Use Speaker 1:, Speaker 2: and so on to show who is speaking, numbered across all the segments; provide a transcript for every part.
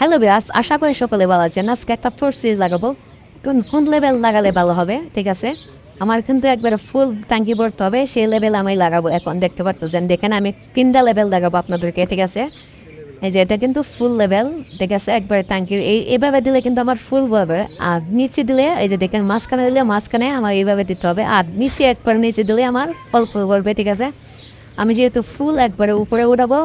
Speaker 1: Hello বিয়াস, আশা করি সকলে ভালো আছেন। আজকে একটা ফোর সিরিজ লাগাবো। কোন লেভেল লাগালে ভালো হবে, ঠিক আছে? আমার কিন্তু একবারে ফুল ট্যাঙ্কি ভরতে হবে, সেই লেভেল আমি লাগাবো। এখন দেখতে পারতেছেন, দেখেন আমি 3টা লেভেল লাগাবো আপনাদেরকে, ঠিক আছে? এই যে এটা কিন্তু ফুল লেভেল, ঠিক আছে? একবারে ট্যাঙ্কির এইভাবে দিলে কিন্তু আমার ফুল হবে। আর নিচে দিলে এই যে দেখেন, মাঝখানে দিলে মাঝখানে আমার এইভাবে দিতে হবে। আর নিচে একবার নিচে দিলে আমার অল্প ভরবে, ঠিক আছে? আমি যেহেতু ফুল একবারে উপরে উঠাবো,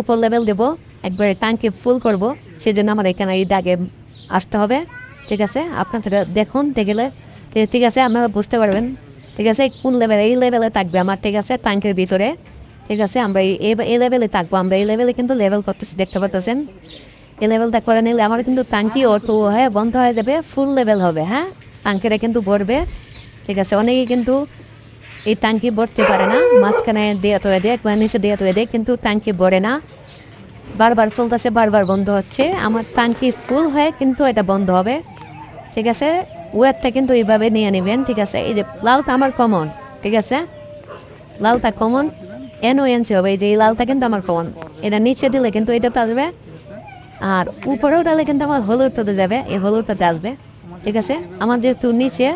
Speaker 1: উপর লেভেল দেবো, একবারে ট্যাঙ্কি ফুল করব, সেই জন্য আমার এখানে এই দাগে আসতে হবে, ঠিক আছে? আপনারা দেখুন, দেখলে ঠিক আছে, আপনারা বুঝতে পারবেন, ঠিক আছে? কোন লেভেল, এই লেভেলে থাকবে আমার, ঠিক আছে? ট্যাঙ্কের ভিতরে, ঠিক আছে? আমরা এই লেভেলে থাকবো, আমরা এই লেভেলে কিন্তু লেভেল করতেছি, দেখতে পাচ্ছেন? এই লেভেলটা করে নিলে আমার কিন্তু ট্যাঙ্কি অটো হয়ে বন্ধ হয়ে যাবে, ফুল লেভেল হবে। হ্যাঁ, ট্যাঙ্কিটা কিন্তু ভরবে, ঠিক আছে? অনেকেই কিন্তু এই ট্যাঙ্কি ভরতে পারে না, মাঝখানে দেয়া তৈরি দেয়, একবার নিচে দেয়া তৈরি দেয়, কিন্তু ট্যাঙ্কি ভরে না, বারবার চলতেছে, বারবার বন্ধ হচ্ছে। আমার ট্যাঙ্কি ফুল হয়ে কিন্তু এটা বন্ধ হবে, ঠিক আছে? ওয়েটটা কিন্তু এইভাবে নিয়ে নেবেন, ঠিক আছে? এই যে লালটা আমার কমন, ঠিক আছে? লালটা কমন, এনওএনসি হবে। এই যে এই লালটা কিন্তু আমার কমন, এটা নিচে দিলে কিন্তু এটাতে আসবে, আর উপরেও ডালে কিন্তু আমার হলুদটাতে যাবে, এই হলুদটাতে আসবে, ঠিক আছে? আমার যেহেতু নিচে,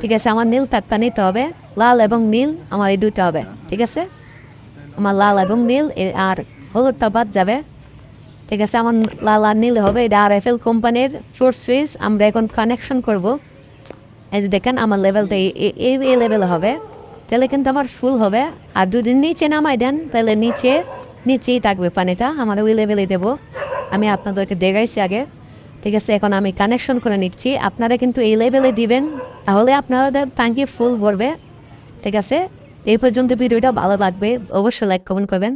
Speaker 1: ঠিক আছে, আমার নীল তাকটা নিতে হবে, লাল এবং নীল আমার এই দুইটা হবে, ঠিক আছে? আমার লাল এবং নীল আর হলুদটা বাদ যাবে, ঠিক আছে? আমার লাল আর নীল হবে। এটা RFL কোম্পানির ফোর সুইচ আমরা এখন কানেকশন করব। এই যে দেখেন, আমার লেভেলটা এই লেভেলে হবে, তাহলে কিন্তু আমার ফুল হবে। আর যদি নিচে নামাই দেন, তাহলে নিচেই থাকবে পানিটা, আমার ওই লেভেলেই দেবো। আমি আপনাদেরকে দেখাইছি আগে, ঠিক আছে? এখন আমি কানেকশন করে নিচ্ছি, আপনারা কিন্তু এই লেভেলে দিবেন, তাহলে আপনাদের ট্যাঙ্কি ফুল ভরবে, ঠিক আছে? এই পর্যন্ত ভিডিওটা ভালো লাগবে, অবশ্যই লাইক কমেন্ট করবেন।